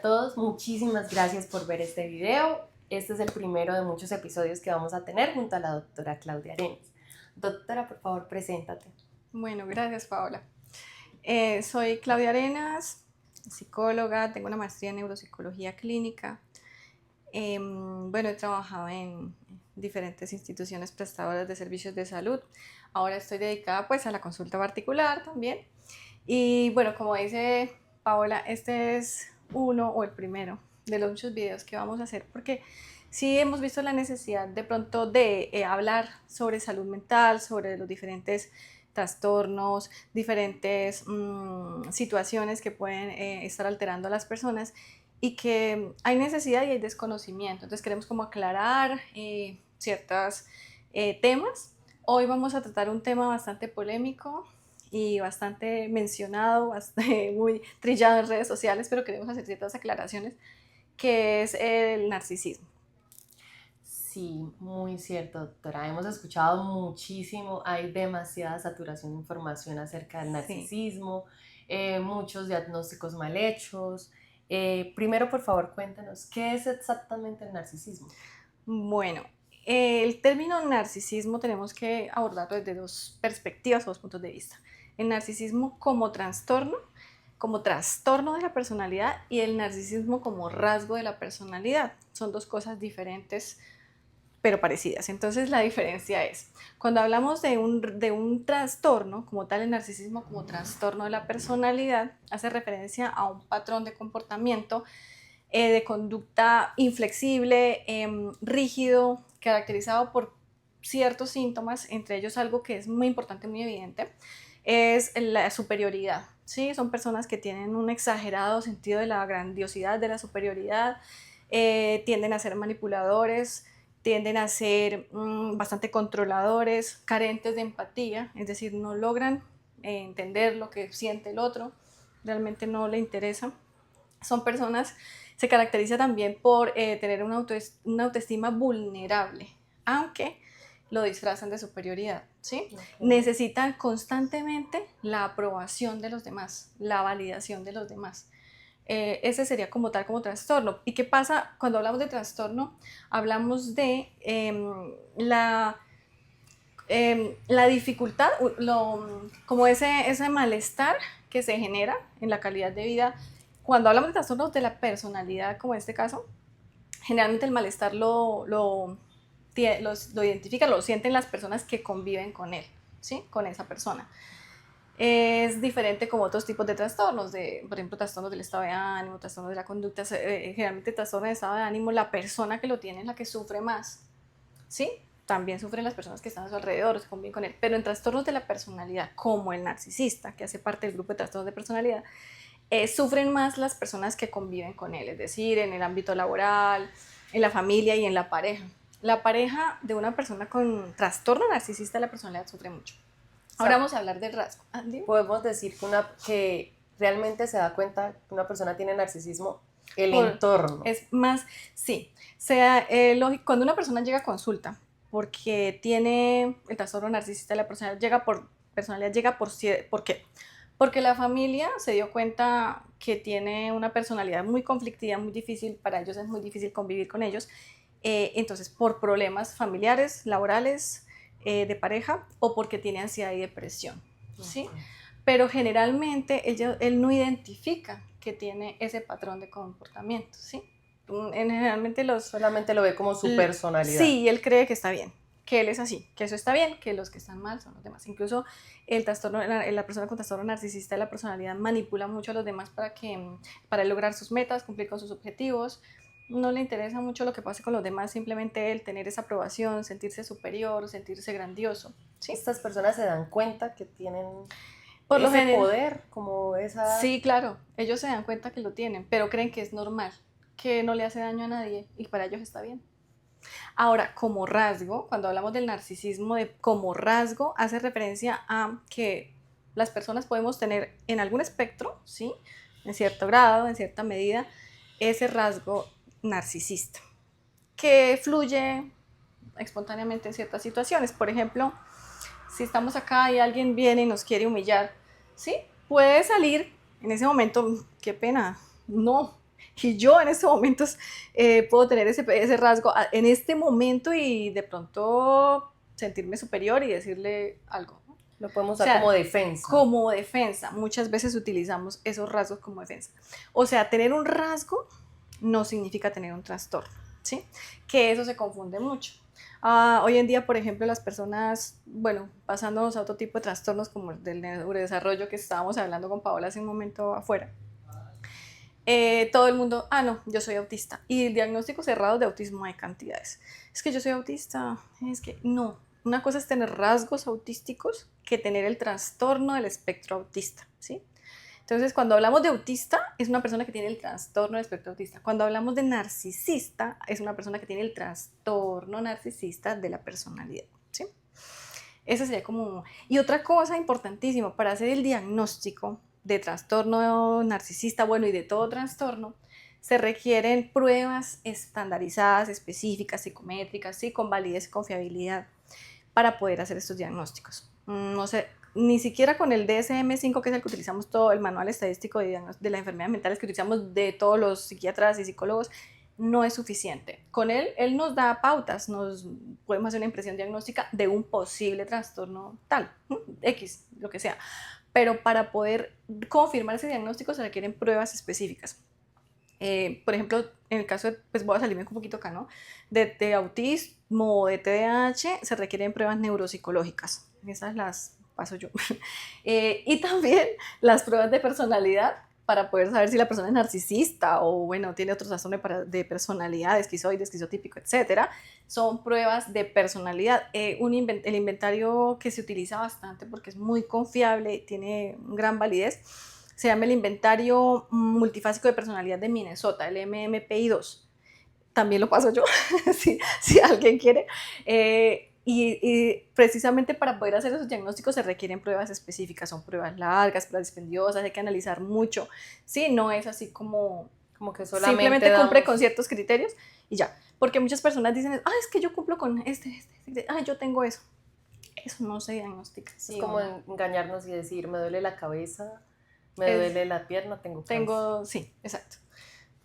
A todos, muchísimas gracias por ver este video. Este es el primero de muchos episodios que vamos a tener junto a la doctora Claudia Arenas. Doctora, por favor, preséntate. Bueno, gracias Paola. Soy Claudia Arenas, psicóloga, tengo una maestría en neuropsicología clínica. He trabajado en diferentes instituciones prestadoras de servicios de salud. Ahora estoy dedicada pues a la consulta particular también. Y bueno, como dice Paola, este es uno o el primero de los muchos videos que vamos a hacer porque sí hemos visto la necesidad de pronto de hablar sobre salud mental, sobre los diferentes trastornos, diferentes situaciones que pueden estar alterando a las personas y que hay necesidad y hay desconocimiento. Entonces queremos como aclarar ciertos temas. Hoy vamos a tratar un tema bastante polémico y bastante mencionado, muy trillado en redes sociales, pero queremos hacer ciertas aclaraciones, que es el narcisismo. Sí, muy cierto, doctora. Hemos escuchado muchísimo, hay demasiada saturación de información acerca del narcisismo, muchos diagnósticos mal hechos. Primero, por favor, cuéntanos, ¿qué es exactamente el narcisismo? Bueno, el término narcisismo tenemos que abordarlo desde dos perspectivas o dos puntos de vista. El narcisismo como trastorno de la personalidad, y el narcisismo como rasgo de la personalidad. Son dos cosas diferentes pero parecidas. Entonces la diferencia es, cuando hablamos de un trastorno, como tal el narcisismo como trastorno de la personalidad, hace referencia a un patrón de comportamiento, de conducta inflexible, rígido, caracterizado por ciertos síntomas, entre ellos algo que es muy importante, muy evidente, es la superioridad. ¿Sí? Son personas que tienen un exagerado sentido de la grandiosidad, de la superioridad, tienden a ser manipuladores, tienden a ser bastante controladores, carentes de empatía, es decir, no logran entender lo que siente el otro, realmente no le interesa. Son personas, se caracteriza también por tener una autoestima vulnerable, aunque lo disfrazan de superioridad, ¿sí? Okay. Necesitan constantemente la aprobación de los demás, la validación de los demás. Ese sería como tal, como trastorno. ¿Y qué pasa cuando hablamos de trastorno? Hablamos de la dificultad, como ese malestar que se genera en la calidad de vida. Cuando hablamos de trastornos de la personalidad, como en este caso, generalmente el malestar lo identifican, lo sienten las personas que conviven con él, ¿sí? Con esa persona. Es diferente como otros tipos de trastornos, por ejemplo, trastornos del estado de ánimo, trastornos de la conducta. Generalmente trastornos del estado de ánimo, la persona que lo tiene es la que sufre más, ¿sí? También sufren las personas que están a su alrededor o se conviven con él, pero en trastornos de la personalidad, como el narcisista, que hace parte del grupo de trastornos de personalidad, sufren más las personas que conviven con él, es decir, en el ámbito laboral, en la familia y en la pareja. La pareja de una persona con trastorno narcisista de la personalidad sufre mucho. Ahora vamos a hablar del rasgo. Podemos decir que realmente se da cuenta que una persona tiene narcisismo el entorno. Es más, sí. Lógico, cuando una persona llega a consulta porque tiene el trastorno narcisista de la personalidad, ¿por qué? Porque la familia se dio cuenta que tiene una personalidad muy conflictiva, muy difícil, para ellos es muy difícil convivir con ellos. Entonces, por problemas familiares, laborales, de pareja, o porque tiene ansiedad y depresión, ¿sí? Pero generalmente él no identifica que tiene ese patrón de comportamiento, ¿sí? Generalmente solamente lo ve como su personalidad. Sí, él cree que está bien, que él es así, que eso está bien, que los que están mal son los demás. Incluso la persona con trastorno narcisista de la personalidad manipula mucho a los demás para lograr sus metas, cumplir con sus objetivos. No le interesa mucho lo que pase con los demás, simplemente él tener esa aprobación, sentirse superior, sentirse grandioso, ¿sí? Estas personas se dan cuenta que tienen ese poder, como esa... Sí, claro, ellos se dan cuenta que lo tienen, pero creen que es normal, que no le hace daño a nadie y para ellos está bien. Ahora, como rasgo, cuando hablamos del narcisismo, como rasgo, hace referencia a que las personas podemos tener en algún espectro, ¿sí? En cierto grado, en cierta medida, ese rasgo narcisista, que fluye espontáneamente en ciertas situaciones. Por ejemplo, si estamos acá y alguien viene y nos quiere humillar, ¿sí? Puede salir en ese momento, qué pena, no, y yo en estos momentos puedo tener ese rasgo en este momento y de pronto sentirme superior y decirle algo. Lo podemos usar como defensa. Como defensa. Muchas veces utilizamos esos rasgos como defensa. O sea, tener un rasgo no significa tener un trastorno, ¿sí? Que eso se confunde mucho. Hoy en día, por ejemplo, las personas, bueno, pasándonos a otro tipo de trastornos como el del neurodesarrollo que estábamos hablando con Paola hace un momento afuera, todo el mundo, no, yo soy autista. Y el diagnóstico cerrado de autismo hay cantidades. Es que yo soy autista, es que no. Una cosa es tener rasgos autísticos que tener el trastorno del espectro autista, ¿sí? Entonces, cuando hablamos de autista, es una persona que tiene el trastorno del espectro autista. Cuando hablamos de narcisista, es una persona que tiene el trastorno narcisista de la personalidad, ¿sí? Eso sería como... Y otra cosa importantísima para hacer el diagnóstico de trastorno narcisista, bueno, y de todo trastorno, se requieren pruebas estandarizadas, específicas, psicométricas, ¿sí? Con validez y confiabilidad para poder hacer estos diagnósticos. No sé, ni siquiera con el DSM-5, que es el que utilizamos todo, el manual estadístico de las enfermedades mentales que utilizamos de todos los psiquiatras y psicólogos, no es suficiente. Con él nos da pautas, podemos hacer una impresión diagnóstica de un posible trastorno tal, X, lo que sea. Pero para poder confirmar ese diagnóstico se requieren pruebas específicas. Por ejemplo, en el caso de, pues voy a salirme un poquito acá, ¿no? De autismo o de TDAH se requieren pruebas neuropsicológicas. Esas las paso yo. Y también las pruebas de personalidad para poder saber si la persona es narcisista o, bueno, tiene otros trastornos de personalidad, esquizoide, esquizotípico, etcétera. Son pruebas de personalidad. El inventario que se utiliza bastante porque es muy confiable y tiene gran validez se llama el Inventario Multifásico de Personalidad de Minnesota, el MMPI-2. También lo paso yo, si alguien quiere. Y precisamente para poder hacer esos diagnósticos se requieren pruebas específicas, son pruebas largas, pruebas dispendiosas, hay que analizar mucho, ¿sí? No es así como que simplemente cumple con ciertos criterios y ya. Porque muchas personas dicen, es que yo cumplo con yo tengo eso. Eso no se diagnostica. Sí, es como engañarnos y decir, me duele la cabeza, me duele la pierna, tengo cáncer. Sí, exacto.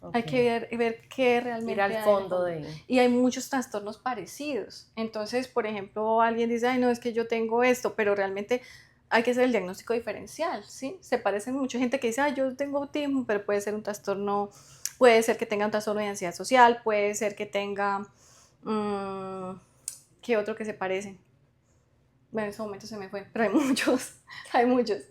Okay. Hay que ver qué realmente ir al fondo de... Y hay muchos trastornos parecidos. Entonces, por ejemplo, alguien dice, no, es que yo tengo esto, pero realmente hay que hacer el diagnóstico diferencial, ¿sí? Se parecen mucho. Gente que dice, yo tengo autismo, pero puede ser un trastorno, puede ser que tenga un trastorno de ansiedad social, puede ser que tenga, ¿qué otro que se parece? Bueno, en ese momento se me fue, pero hay muchos.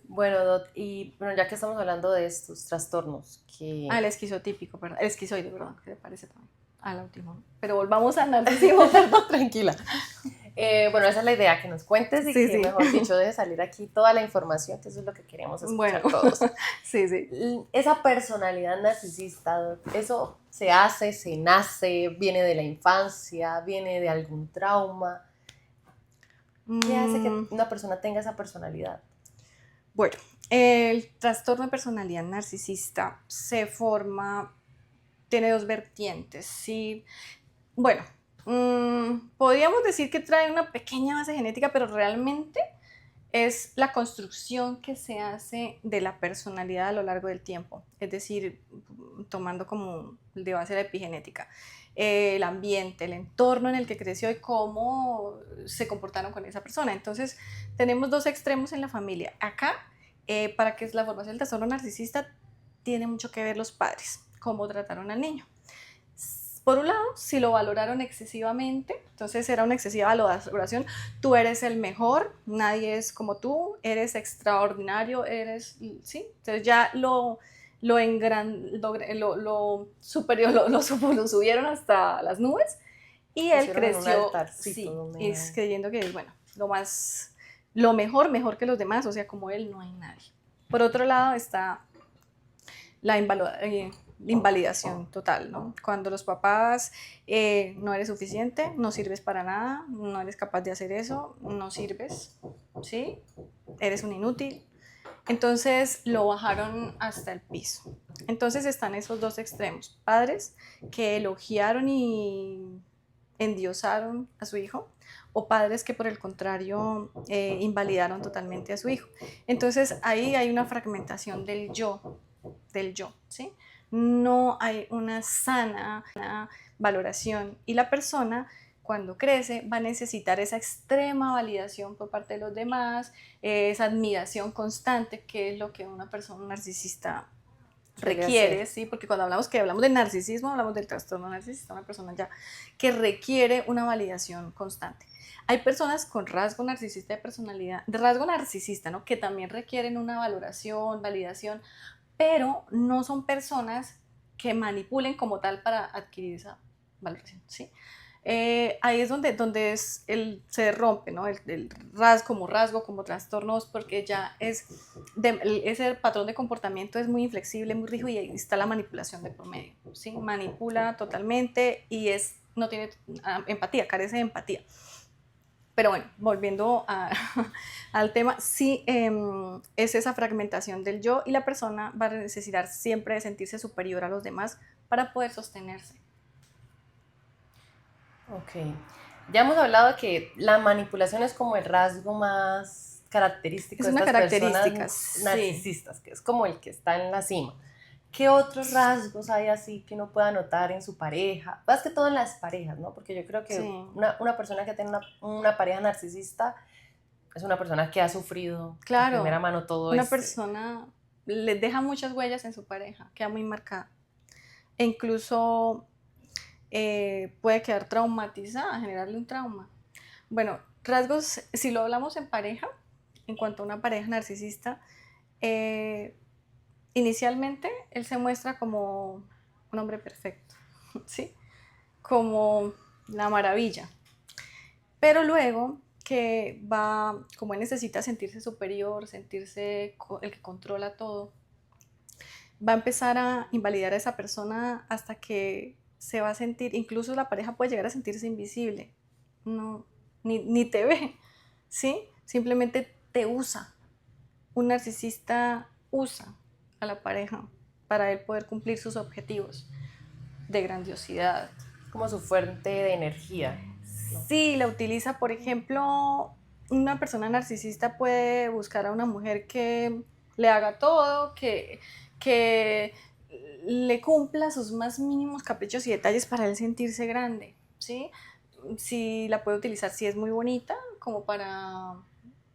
Bueno, Dot, y bueno, ya que estamos hablando de estos trastornos, que... el esquizotípico, perdón, el esquizoide, perdón, que se parece también al autismo. Pero volvamos al narcisismo, perdón, tranquila. Bueno, esa es la idea, que nos cuentes y que, mejor dicho, deje salir aquí toda la información, que eso es lo que queremos escuchar todos. Sí. Esa personalidad narcisista, Dot, ¿eso se hace, se nace, viene de la infancia, viene de algún trauma? ¿Qué hace que una persona tenga esa personalidad? Bueno, el trastorno de personalidad narcisista tiene dos vertientes, ¿sí? Bueno, podríamos decir que trae una pequeña base genética, pero realmente es la construcción que se hace de la personalidad a lo largo del tiempo, es decir, tomando como de base la epigenética. El ambiente, el entorno en el que creció y cómo se comportaron con esa persona. Entonces, tenemos dos extremos en la familia. Acá, para que la formación del trastorno narcisista tiene mucho que ver los padres, cómo trataron al niño. Por un lado, si lo valoraron excesivamente, entonces era una excesiva valoración, tú eres el mejor, nadie es como tú, eres extraordinario, ¿sí? Entonces ya lo subieron hasta las nubes y él creció creyendo que es lo mejor que los demás, o sea, como él no hay nadie. Por otro lado está la invalidación total, ¿no? Cuando los papás no eres suficiente, no sirves para nada, no eres capaz de hacer eso, no sirves, ¿sí? Eres un inútil. Entonces lo bajaron hasta el piso. Entonces están esos dos extremos, padres que elogiaron y endiosaron a su hijo, o padres que por el contrario invalidaron totalmente a su hijo. Entonces ahí hay una fragmentación del yo, ¿sí? no hay una sana valoración y la persona cuando crece va a necesitar esa extrema validación por parte de los demás, esa admiración constante, que es lo que una persona narcisista requiere, ¿sí? Porque cuando hablamos de narcisismo, hablamos del trastorno narcisista, una persona ya que requiere una validación constante. Hay personas con rasgo narcisista de personalidad, de rasgo narcisista, ¿no? Que también requieren una valoración, validación, pero no son personas que manipulen como tal para adquirir esa valoración, ¿sí? Ahí es donde se rompe, ¿no? El rasgo como trastornos, porque ya ese patrón de comportamiento es muy inflexible, muy rígido, y ahí está la manipulación de por medio, ¿sí? Manipula totalmente y no tiene empatía, carece de empatía. Pero bueno, volviendo al tema, sí, es esa fragmentación del yo, y la persona va a necesitar siempre de sentirse superior a los demás para poder sostenerse. Ok. Ya hemos hablado de que la manipulación es como el rasgo más característico de estas personas narcisistas, que es como el que está en la cima. ¿Qué otros rasgos hay así que uno pueda notar en su pareja? Más que todo en las parejas, ¿no? Porque yo creo que una persona que tiene una pareja narcisista es una persona que ha sufrido de primera mano todo esto. Una persona le deja muchas huellas en su pareja, queda muy marcada. E incluso puede quedar traumatizada, generarle un trauma. Bueno, rasgos, si lo hablamos en pareja, en cuanto a una pareja narcisista, inicialmente él se muestra como un hombre perfecto, ¿sí? Como la maravilla. Pero luego como él necesita sentirse superior, sentirse el que controla todo, va a empezar a invalidar a esa persona hasta que se va a sentir, incluso la pareja puede llegar a sentirse invisible, no, ni te ve, ¿sí? Simplemente te usa. Un narcisista usa a la pareja para él poder cumplir sus objetivos de grandiosidad. Como su fuente de energía. Sí, la utiliza, por ejemplo, una persona narcisista puede buscar a una mujer que le haga todo, que le cumpla sus más mínimos caprichos y detalles para él sentirse grande, ¿sí? Sí, la puede utilizar si es muy bonita, como para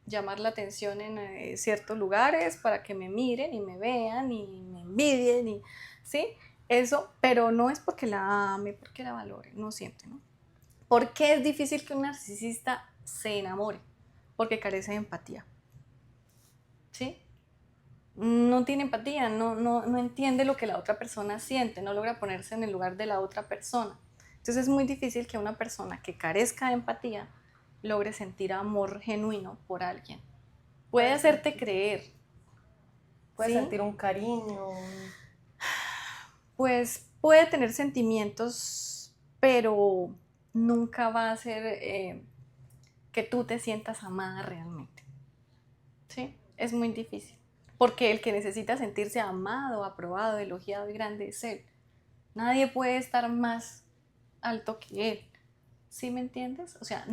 llamar la atención en ciertos lugares, para que me miren y me vean y me envidien, ¿sí? Eso, pero no es porque la ame, porque la valore, no siempre, ¿no? ¿Por qué es difícil que un narcisista se enamore? Porque carece de empatía, ¿sí? No tiene empatía, no entiende lo que la otra persona siente, no logra ponerse en el lugar de la otra persona. Entonces es muy difícil que una persona que carezca de empatía logre sentir amor genuino por alguien. Puede hacerte creer. Puede sentir un cariño. Pues puede tener sentimientos, pero nunca va a ser que tú te sientas amada realmente. ¿Sí? Es muy difícil. Porque el que necesita sentirse amado, aprobado, elogiado y grande es él. Nadie puede estar más alto que él. ¿Sí me entiendes? O sea,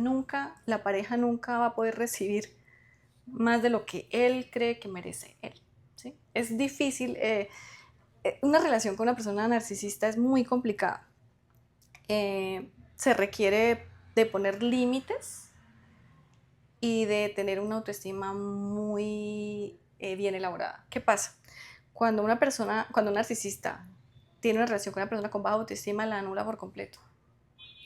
la pareja nunca va a poder recibir más de lo que él cree que merece él. ¿Sí? Es difícil. Una relación con una persona narcisista es muy complicada. Se requiere de poner límites y de tener una autoestima muy bien elaborada. ¿Qué pasa? Cuando un narcisista tiene una relación con una persona con baja autoestima, la anula por completo.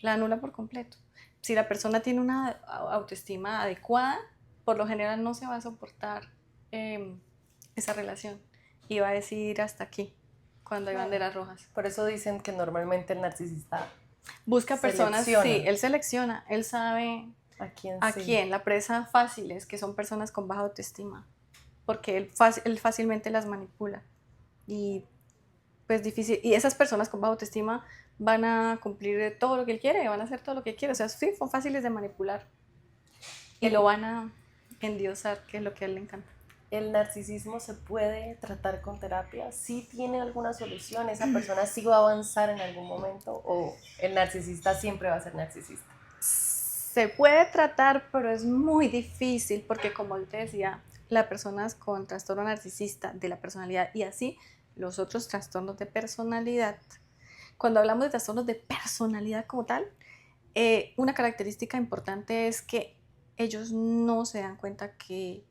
La anula por completo. Si la persona tiene una autoestima adecuada, por lo general no se va a soportar esa relación y va a decir hasta aquí cuando hay banderas rojas. Por eso dicen que normalmente el narcisista busca personas, sí, él selecciona, él sabe ¿a quién? La presa fáciles, que son personas con baja autoestima, porque él fácilmente las manipula. Y pues difícil, y esas personas con baja autoestima van a cumplir todo lo que él quiere, van a hacer todo lo que quiere, o sea, sí, son fáciles de manipular. Y lo van a endiosar, que es lo que a él le encanta. ¿El narcisismo se puede tratar con terapia? ¿Sí tiene alguna solución? ¿Esa persona sí va a avanzar en algún momento? ¿O el narcisista siempre va a ser narcisista? Se puede tratar, pero es muy difícil porque, como te decía, las personas con trastorno narcisista de la personalidad y así los otros trastornos de personalidad, cuando hablamos de trastornos de personalidad como tal, una característica importante es que ellos no se dan cuenta que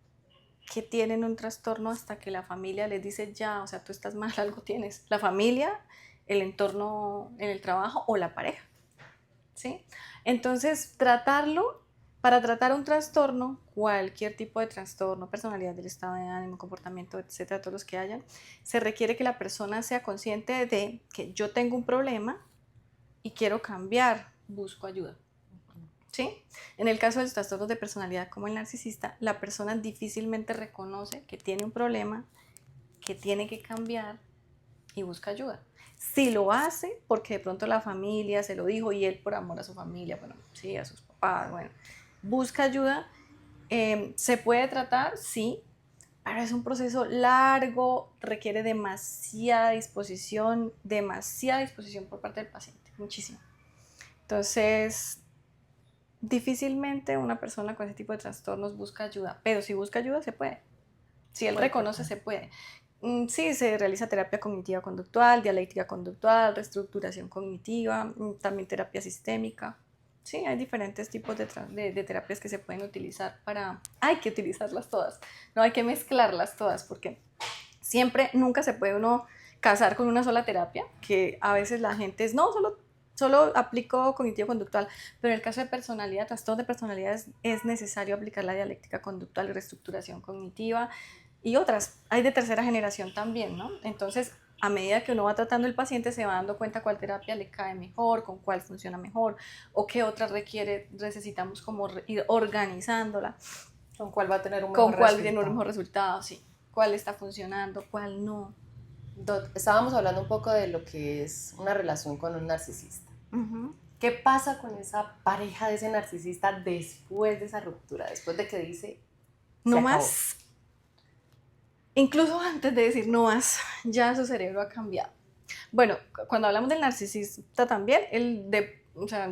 tienen un trastorno hasta que la familia les dice ya, o sea, tú estás mal, algo tienes. La familia, el entorno en el trabajo o la pareja, ¿sí? Entonces, para tratar un trastorno, cualquier tipo de trastorno, personalidad del estado de ánimo, comportamiento, etcétera, todos los que hayan, se requiere que la persona sea consciente de que yo tengo un problema y quiero cambiar, busco ayuda. ¿Sí? En el caso de los trastornos de personalidad como el narcisista, la persona difícilmente reconoce que tiene un problema, que tiene que cambiar y busca ayuda. Si lo hace porque de pronto la familia se lo dijo y él por amor a su familia, bueno, sí, a sus papás, bueno, busca ayuda, ¿se puede tratar? Sí, pero es un proceso largo, requiere demasiada disposición por parte del paciente, muchísimo. Entonces, difícilmente una persona con ese tipo de trastornos busca ayuda, pero si busca ayuda se puede. Si él reconoce, se puede. Sí, se realiza terapia cognitiva conductual, dialéctica conductual, reestructuración cognitiva, también terapia sistémica. Sí, hay diferentes tipos de terapias que se pueden utilizar para... Hay que utilizarlas todas, no hay que mezclarlas todas porque nunca se puede uno casar con una sola terapia, que a veces la gente es, no, solo aplico cognitivo-conductual, pero en el caso de personalidad, trastorno de personalidad, es necesario aplicar la dialéctica conductual y reestructuración cognitiva y otras. Hay de tercera generación también, ¿no? Entonces, a medida que uno va tratando el paciente, se va dando cuenta cuál terapia le cae mejor, con cuál funciona mejor, o qué otra necesitamos como ir organizándola. ¿Con cuál va a tener un mejor resultado? Con cuál tiene un mejor resultado, sí. Cuál está funcionando, cuál no. Estábamos hablando un poco de lo que es una relación con un narcisista. ¿Qué pasa con esa pareja de ese narcisista después de esa ruptura? Después de que dice, no más. Incluso antes de decir no más, ya su cerebro ha cambiado. Bueno, cuando hablamos del narcisista también,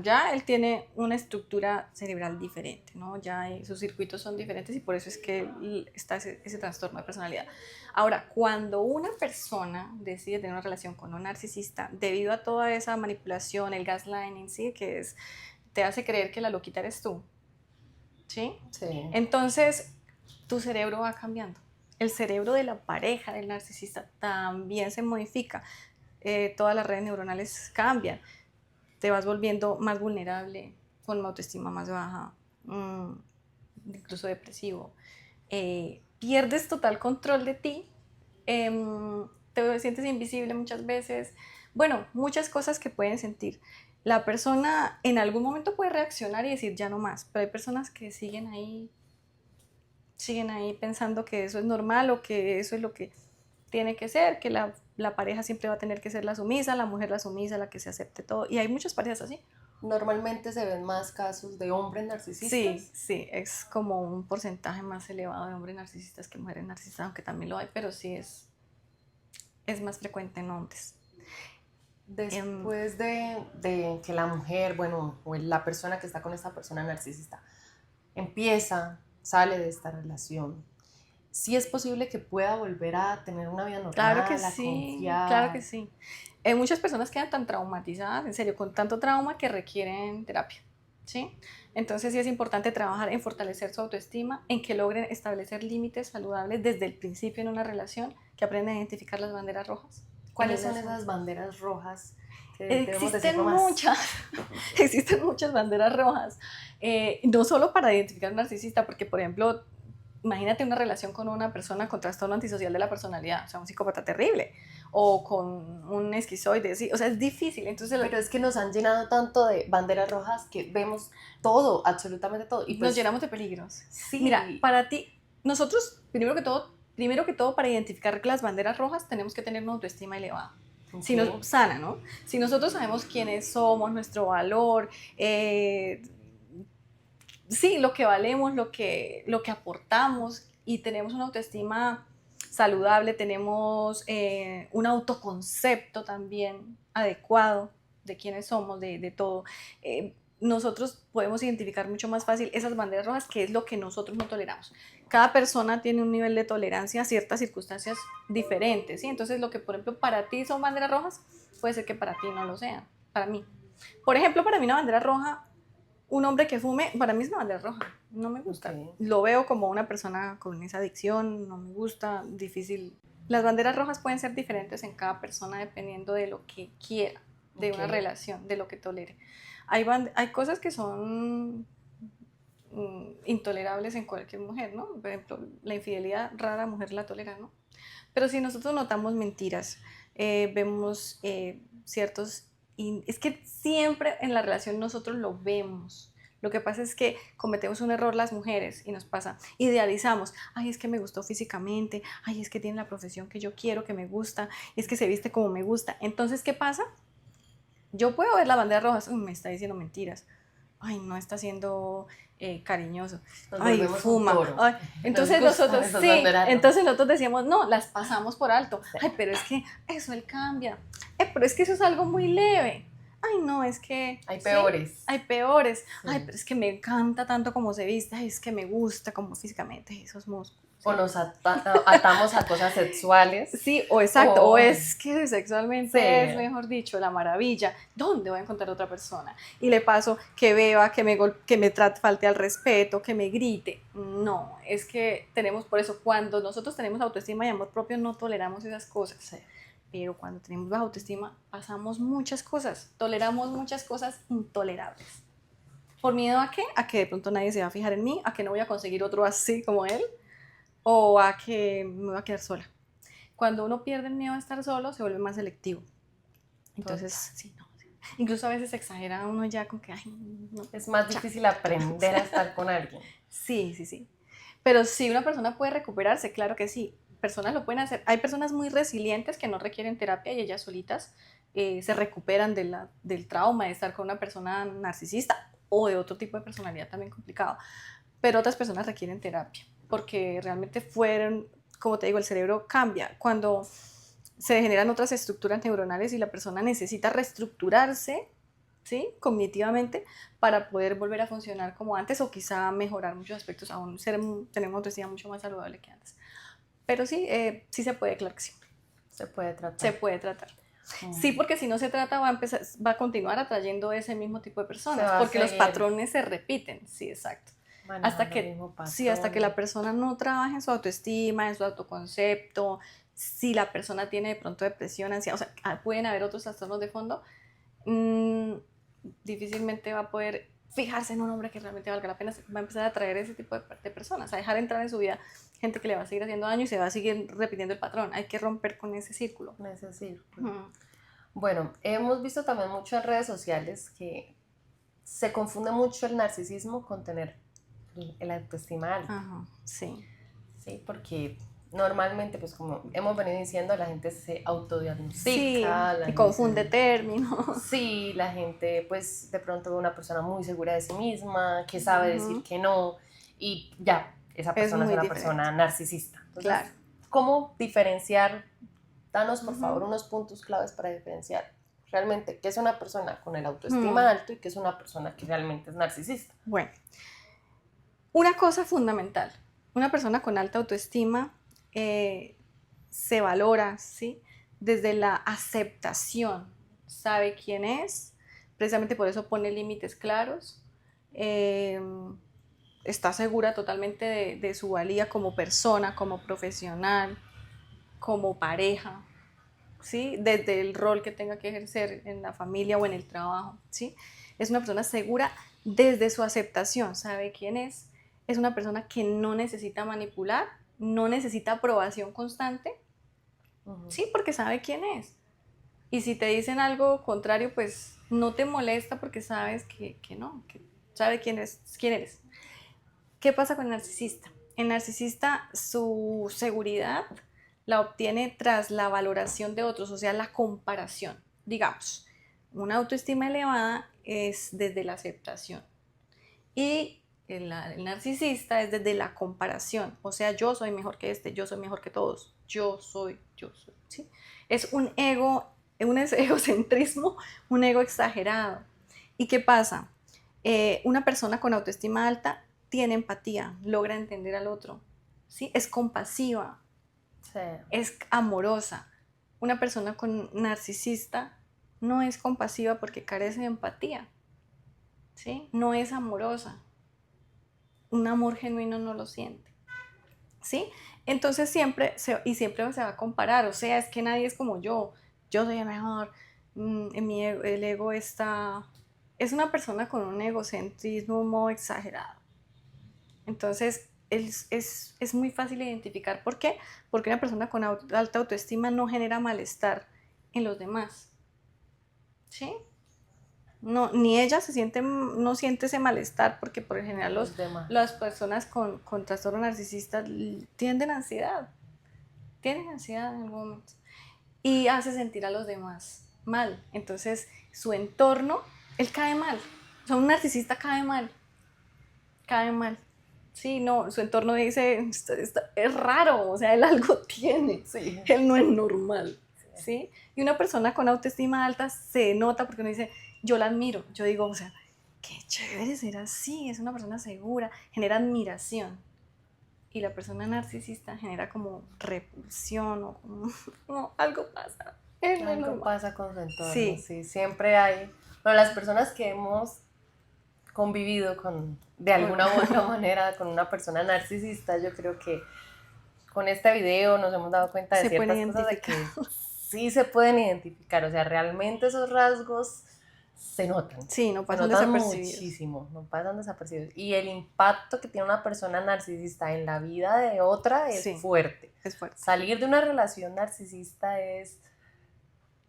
ya él tiene una estructura cerebral diferente, ¿no? Ya sus circuitos son diferentes y por eso es que está ese trastorno de personalidad. Ahora, cuando una persona decide tener una relación con un narcisista, debido a toda esa manipulación, el gaslighting, ¿sí? Que te hace creer que la loquita eres tú, ¿sí? Sí. Entonces, tu cerebro va cambiando. El cerebro de la pareja del narcisista también se modifica. Todas las redes neuronales cambian, te vas volviendo más vulnerable, con una autoestima más baja, incluso depresivo, pierdes total control de ti, te sientes invisible muchas veces, bueno, muchas cosas que pueden sentir. La persona en algún momento puede reaccionar y decir ya no más, pero hay personas que siguen ahí pensando que eso es normal o que eso es lo que tiene que ser, que la pareja siempre va a tener que ser la sumisa, la mujer la sumisa, la que se acepte todo. Y hay muchas parejas así. Normalmente se ven más casos de hombres narcisistas. Sí, es como un porcentaje más elevado de hombres narcisistas que mujeres narcisistas, aunque también lo hay, pero sí es más frecuente en hombres. Después de que la mujer, bueno, o la persona que está con esta persona narcisista, sale de esta relación, sí es posible que pueda volver a tener una vida normal, claro que a sí, confiar. Claro que sí. Muchas personas quedan tan traumatizadas, en serio, con tanto trauma que requieren terapia, ¿sí? Entonces sí es importante trabajar en fortalecer su autoestima, en que logren establecer límites saludables desde el principio en una relación, que aprenden a identificar las banderas rojas. ¿Cuáles son esas banderas rojas? Existen muchas, existen muchas banderas rojas, no solo para identificar a un narcisista, porque por ejemplo, imagínate una relación con una persona con trastorno antisocial de la personalidad, o sea, un psicópata terrible, o con un esquizoide, sí, o sea, es difícil. Entonces, pero es que nos han llenado tanto de banderas rojas que vemos todo, absolutamente todo. Y pues, nos llenamos de peligros. Sí. Mira, para ti, nosotros, primero que todo, para identificar las banderas rojas, tenemos que tener una autoestima elevada. Okay. Sana, ¿no? Si nosotros sabemos quiénes somos, nuestro valor, sí, lo que valemos, lo que aportamos y tenemos una autoestima saludable, tenemos un autoconcepto también adecuado de quiénes somos, de todo. nosotros podemos identificar mucho más fácil esas banderas rojas, que es lo que nosotros no toleramos. Cada persona tiene un nivel de tolerancia a ciertas circunstancias diferentes, ¿sí? Entonces, lo que, por ejemplo, para ti son banderas rojas, puede ser que para ti no lo sean, para mí. Por ejemplo, para mí una bandera roja, un hombre que fume, para mí es una bandera roja, no me gusta. Okay. Lo veo como una persona con esa adicción, no me gusta, difícil. Las banderas rojas pueden ser diferentes en cada persona dependiendo de lo que quiera, de una relación, de lo que tolere. Hay cosas que son intolerables en cualquier mujer, ¿no? Por ejemplo, la infidelidad, rara mujer la tolera, ¿no? Pero si nosotros notamos mentiras, vemos ciertos... es que siempre en la relación nosotros lo vemos. Lo que pasa es que cometemos un error las mujeres y nos pasa, idealizamos, ay, es que me gustó físicamente, ay, es que tiene la profesión que yo quiero, que me gusta, es que se viste como me gusta. Entonces, ¿qué pasa? Yo puedo ver la bandera roja, me está diciendo mentiras, ay, no está siendo cariñoso, ay, fuma, ay. Entonces nosotros, sí, entonces nosotros decíamos, no, las pasamos por alto, ay, pero es que eso él cambia, pero es que eso es algo muy leve, ay, no, es que... Hay peores. ¿sí? Hay peores, sí. Ay, pero es que me encanta tanto como se viste, ay, es que me gusta como físicamente esos músculos. ¿Sí? O nos atamos a cosas sexuales. Sí, o exacto, o es que sexualmente sí. Es, mejor dicho, la maravilla. ¿Dónde voy a encontrar otra persona? Y le paso que beba, que me falte al respeto, que me grite. No, es que tenemos, por eso, cuando nosotros tenemos autoestima y amor propio, no toleramos esas cosas. Sí. Pero cuando tenemos baja autoestima, pasamos muchas cosas, toleramos muchas cosas intolerables. ¿Por miedo a qué? A que de pronto nadie se va a fijar en mí, a que no voy a conseguir otro así como él, o a que me voy a quedar sola. Cuando uno pierde el miedo a estar solo, se vuelve más selectivo. Entonces, sí, no. Incluso a veces exagera uno ya con que, ay, no. Es más difícil aprender a estar con alguien. Sí, sí, sí. Pero si una persona puede recuperarse, claro que sí. Personas lo pueden hacer. Hay personas muy resilientes que no requieren terapia y ellas solitas se recuperan del trauma de estar con una persona narcisista o de otro tipo de personalidad también complicado. Pero otras personas requieren terapia porque realmente como te digo, el cerebro cambia. Cuando se generan otras estructuras neuronales y la persona necesita reestructurarse, ¿sí? Cognitivamente para poder volver a funcionar como antes o quizá mejorar muchos aspectos, aún tenemos autoestima mucho más saludable que antes. Pero sí, sí se puede, claro que sí. Se puede tratar. Se puede tratar. Sí, porque si no se trata va a continuar atrayendo ese mismo tipo de personas, porque los patrones se repiten, sí, exacto. Hasta que la persona no trabaje en su autoestima, en su autoconcepto, si la persona tiene de pronto depresión, ansiedad, o sea, pueden haber otros trastornos de fondo, difícilmente va a poder fijarse en un hombre que realmente valga la pena, va a empezar a atraer ese tipo de personas, a dejar entrar en su vida gente que le va a seguir haciendo daño y se va a seguir repitiendo el patrón. Hay que romper con ese círculo. Bueno, hemos visto también mucho en redes sociales que se confunde mucho el narcisismo con tener el autoestima alta. Ajá, sí. Sí, porque normalmente, pues como hemos venido diciendo, la gente se autodiagnostica. Sí, y confunde términos. Sí, la gente pues de pronto ve una persona muy segura de sí misma, que sabe decir que no, y ya, esa persona es una persona narcisista. Entonces, claro. ¿Cómo diferenciar? Danos por favor unos puntos claves para diferenciar realmente qué es una persona con el autoestima alto y qué es una persona que realmente es narcisista. Bueno, una cosa fundamental, una persona con alta autoestima se valora, ¿sí? Desde la aceptación, sabe quién es, precisamente por eso pone límites claros, está segura totalmente de su valía como persona, como profesional, como pareja, ¿sí? Desde el rol que tenga que ejercer en la familia o en el trabajo, ¿sí? Es una persona segura desde su aceptación, sabe quién es una persona que no necesita manipular, no necesita aprobación constante, sí, porque sabe quién es. Y si te dicen algo contrario, pues no te molesta porque sabes que no, que sabe quién eres. ¿Qué pasa con el narcisista? El narcisista, su seguridad la obtiene tras la valoración de otros, o sea, la comparación. Digamos, una autoestima elevada es desde la aceptación y el narcisista es desde la comparación, o sea, yo soy mejor que yo soy mejor que todos, yo soy, ¿sí? Es un egocentrismo, un ego exagerado. ¿Y qué pasa? Una persona con autoestima alta tiene empatía, logra entender al otro, ¿sí? Es compasiva, Sí. es amorosa. Una persona con narcisista no es compasiva porque carece de empatía, ¿sí? No es amorosa. Un amor genuino no lo siente, ¿sí? Entonces siempre se va a comparar, o sea, es que nadie es como yo soy el mejor, el ego está... Es una persona con un egocentrismo muy exagerado. Entonces es muy fácil identificar. ¿Por qué? Porque una persona con alta autoestima no genera malestar en los demás, ¿sí? No, ni ella no siente ese malestar porque por lo general Los demás. las personas con trastorno narcisista tienen ansiedad en algún momento y hace sentir a los demás mal. Entonces su entorno, él cae mal. O sea, un narcisista cae mal. Sí, no, su entorno dice, es raro, o sea, él algo tiene, Sí. él no es normal, ¿sí? Y una persona con autoestima alta se nota porque uno dice, yo la admiro, yo digo, o sea, qué chévere ser así, es una persona segura, genera admiración. Y la persona narcisista genera como repulsión o como, no, algo pasa, él no es Algo normal. pasa con su entorno, Sí. sí. Siempre hay, bueno, las personas que hemos convivido de alguna u otra manera con una persona narcisista, yo creo que con este video nos hemos dado cuenta de Se puede ciertas cosas de que identificar. sí se pueden identificar, o sea, realmente esos rasgos se notan. Sí, no Se pasan notan desapercibidos. muchísimo, no pasan desapercibidos. Y el impacto que tiene una persona narcisista en la vida de otra es Sí, fuerte. es fuerte. Salir de una relación narcisista es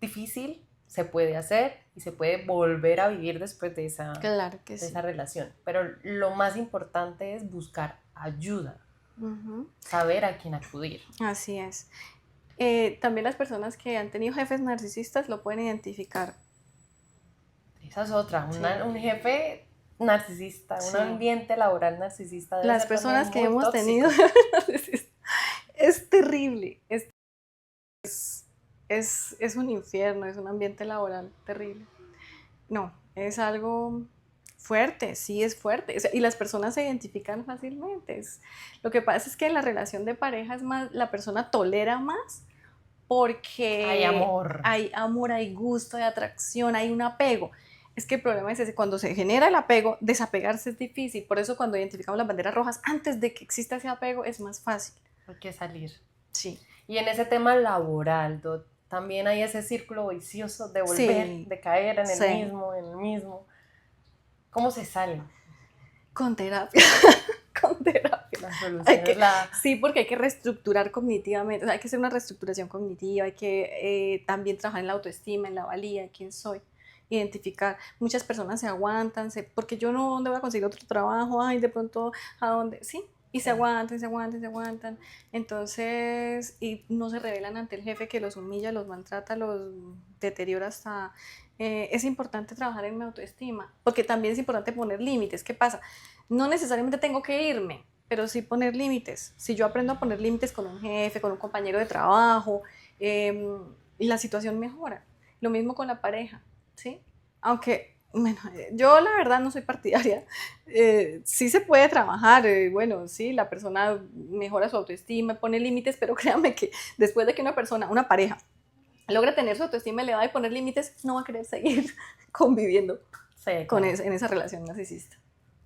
difícil, se puede hacer y se puede volver a vivir después de Claro que de sí. esa relación. Pero lo más importante es buscar ayuda, saber a quién acudir. Así es. También las personas que han tenido jefes narcisistas lo pueden identificar. Esa es otra, Sí. un jefe narcisista, Sí. un ambiente laboral narcisista debe Las ser personas que muy hemos tóxico. tenido es terrible. Es un infierno, es un ambiente laboral terrible. No, es algo fuerte, sí es fuerte. O sea, y las personas se identifican fácilmente. Lo que pasa es que en la relación de pareja es más, la persona tolera más porque Hay amor, hay gusto, hay atracción, hay un apego. Es que el problema es ese, cuando se genera el apego, desapegarse es difícil. Por eso cuando identificamos las banderas rojas, antes de que exista ese apego, es más fácil. hay que salir. Sí. Y en ese tema laboral, también hay ese círculo vicioso de volver, Sí. de caer en Sí. en el mismo. ¿Cómo se sale? Con terapia. Con terapia. La solución es Sí, porque hay que reestructurar cognitivamente, o sea, hay que hacer una reestructuración cognitiva, hay que también trabajar en la autoestima, en la valía, en quién soy, identificar. Muchas personas se aguantan, porque yo no, ¿dónde voy a conseguir otro trabajo? Ay, de pronto, ¿a dónde? Sí, y se aguantan, se aguantan, se aguantan. Entonces, y no se rebelan ante el jefe que los humilla, los maltrata, los deteriora hasta... es importante trabajar en mi autoestima, porque también es importante poner límites. ¿Qué pasa? No necesariamente tengo que irme, pero sí poner límites. Si yo aprendo a poner límites con un jefe, con un compañero de trabajo, la situación mejora. Lo mismo con la pareja, ¿sí? Aunque, bueno, yo la verdad no soy partidaria. Sí se puede trabajar, bueno, sí, la persona mejora su autoestima, pone límites, pero créanme que después de que una pareja, logra tener su autoestima elevada y poner límites, no va a querer seguir conviviendo en esa relación narcisista.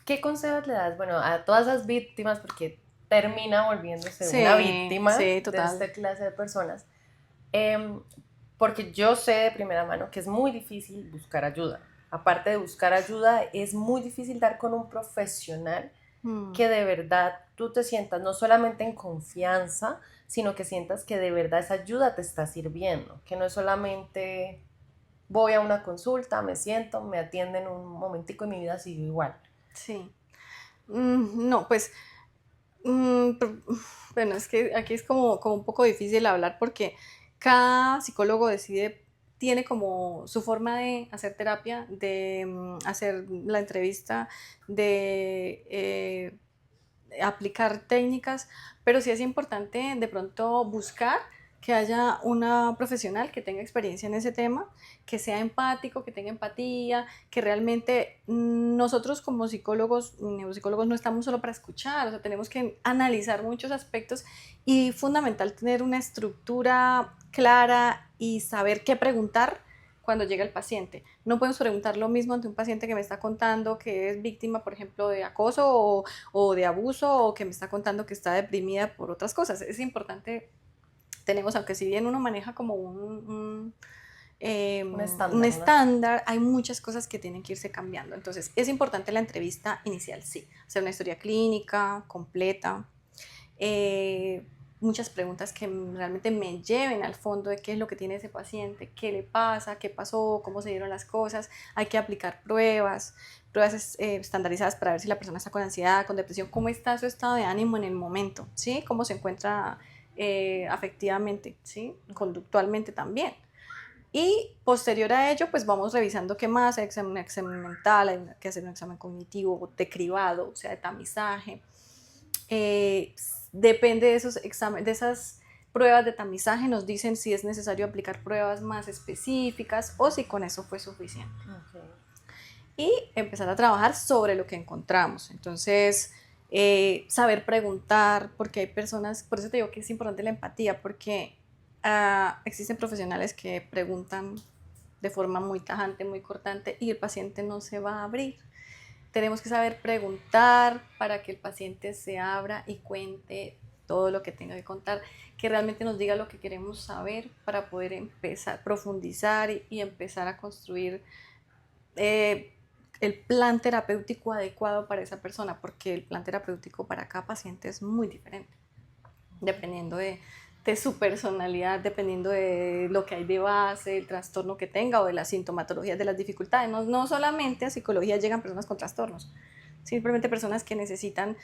¿Qué consejos le das, bueno, a todas esas víctimas, porque termina volviéndose una víctima de esta clase de personas? Porque yo sé de primera mano que es muy difícil buscar ayuda. Aparte de buscar ayuda, es muy difícil dar con un profesional que de verdad tú te sientas no solamente en confianza, sino que sientas que de verdad esa ayuda te está sirviendo, que no es solamente voy a una consulta, me siento, me atienden un momentico y mi vida sigue igual. Sí. No, pues, bueno, es que aquí es como un poco difícil hablar porque cada psicólogo tiene como su forma de hacer terapia, de hacer la entrevista, de aplicar técnicas, pero sí es importante de pronto buscar que haya una profesional que tenga experiencia en ese tema, que sea empático, que tenga empatía, que realmente nosotros como psicólogos, neuropsicólogos, no estamos solo para escuchar, o sea, tenemos que analizar muchos aspectos y fundamental tener una estructura clara y saber qué preguntar cuando llega el paciente. No podemos preguntar lo mismo ante un paciente que me está contando que es víctima, por ejemplo, de acoso o de abuso, o que me está contando que está deprimida por otras cosas. Es importante, tenemos, aunque si bien uno maneja como Un un estándar, ¿no? estándar, hay muchas cosas que tienen que irse cambiando. Entonces, es importante la entrevista inicial, sí, hacer una historia clínica completa, eh, muchas preguntas que realmente me lleven al fondo de qué es lo que tiene ese paciente, qué le pasa, qué pasó, cómo se dieron las cosas. Hay que aplicar pruebas estandarizadas para ver si la persona está con ansiedad, con depresión, cómo está su estado de ánimo en el momento, ¿sí? Cómo se encuentra afectivamente, ¿sí? Conductualmente también. Y posterior a ello, pues vamos revisando qué más, hay un examen mental, hay que hacer un examen cognitivo, de cribado, o sea, de tamizaje. Eh, Depende de esos exámenes, de esas pruebas de tamizaje, nos dicen si es necesario aplicar pruebas más específicas o si con eso fue suficiente. Okay. Y empezar a trabajar sobre lo que encontramos. Entonces, saber preguntar, porque hay personas, por eso te digo que es importante la empatía, porque existen profesionales que preguntan de forma muy tajante, muy cortante, y el paciente no se va a abrir. Tenemos que saber preguntar para que el paciente se abra y cuente todo lo que tenga que contar, que realmente nos diga lo que queremos saber para poder empezar, profundizar y empezar a construir eh, el plan terapéutico adecuado para esa persona, porque el plan terapéutico para cada paciente es muy diferente, dependiendo de su personalidad, dependiendo de lo que hay de base, el trastorno que tenga o de las sintomatologías, de las dificultades. No, no solamente a psicología llegan personas con trastornos, simplemente personas que necesitan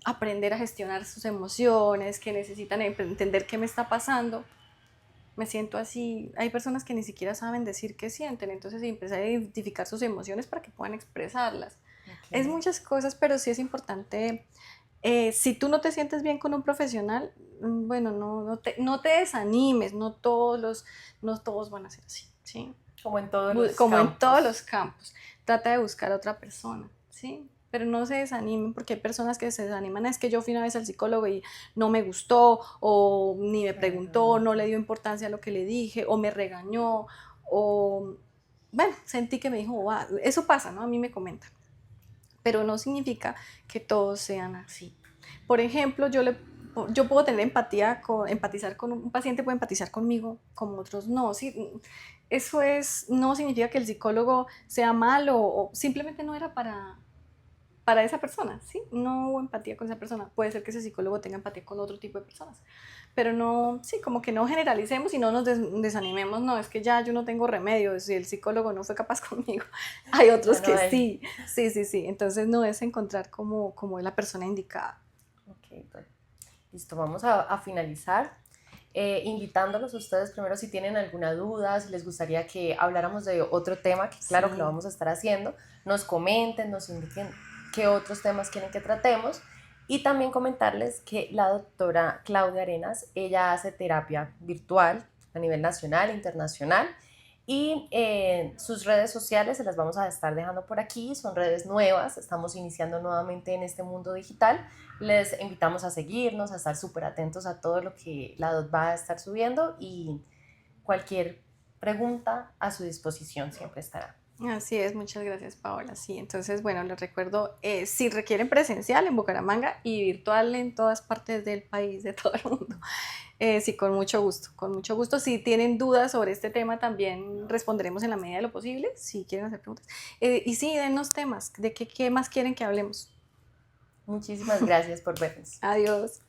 aprender a gestionar sus emociones, que necesitan entender qué me está pasando. Me siento así. Hay personas que ni siquiera saben decir qué sienten, entonces empezar a identificar sus emociones para que puedan expresarlas. Es Okay. muchas cosas, pero sí es importante. Si tú no te sientes bien con un profesional, bueno, no te desanimes, no todos van a ser así, ¿sí? Como en todos los Como en todos campos. los campos, trata de buscar a otra persona, ¿sí? Pero no se desanimen, porque hay personas que se desaniman, es que yo fui una vez al psicólogo y no me gustó, o ni me preguntó, Claro. no le dio importancia a lo que le dije, o me regañó, o bueno, sentí que me dijo, "Ah", eso pasa, ¿no? A mí me comentan, pero no significa que todos sean así. Por ejemplo, yo puedo tener empatizar con un paciente, puede empatizar conmigo, como otros no. Sí, no significa que el psicólogo sea malo o simplemente no era para esa persona, ¿sí? No hubo empatía con esa persona. Puede ser que ese psicólogo tenga empatía con otro tipo de personas, pero no, sí, como que no generalicemos y no nos desanimemos, no, es que ya yo no tengo remedio, si el psicólogo no fue capaz conmigo, hay Ya otros no que hay. sí, sí, sí, sí, entonces no es encontrar como es la persona indicada. Ok, bueno. Listo, vamos a finalizar. Invitándolos a ustedes primero si tienen alguna duda, si les gustaría que habláramos de otro tema, que claro que lo Sí, vamos a estar haciendo, nos comenten, nos indiquen qué otros temas quieren que tratemos. Y también comentarles que la doctora Claudia Arenas, ella hace terapia virtual a nivel nacional, internacional, y sus redes sociales se las vamos a estar dejando por aquí, son redes nuevas, estamos iniciando nuevamente en este mundo digital. Les invitamos a seguirnos, a estar súper atentos a todo lo que la DOT va a estar subiendo y cualquier pregunta a su disposición siempre estará. así es, muchas gracias Paola. Sí, entonces, bueno, les recuerdo, si requieren presencial en Bucaramanga y virtual en todas partes del país, de todo el mundo. Sí, con mucho gusto, con mucho gusto. Si tienen dudas sobre este tema, también responderemos en la medida de lo posible, si quieren hacer preguntas. Y sí, denos temas, de qué más quieren que hablemos. Muchísimas gracias por vernos. Adiós.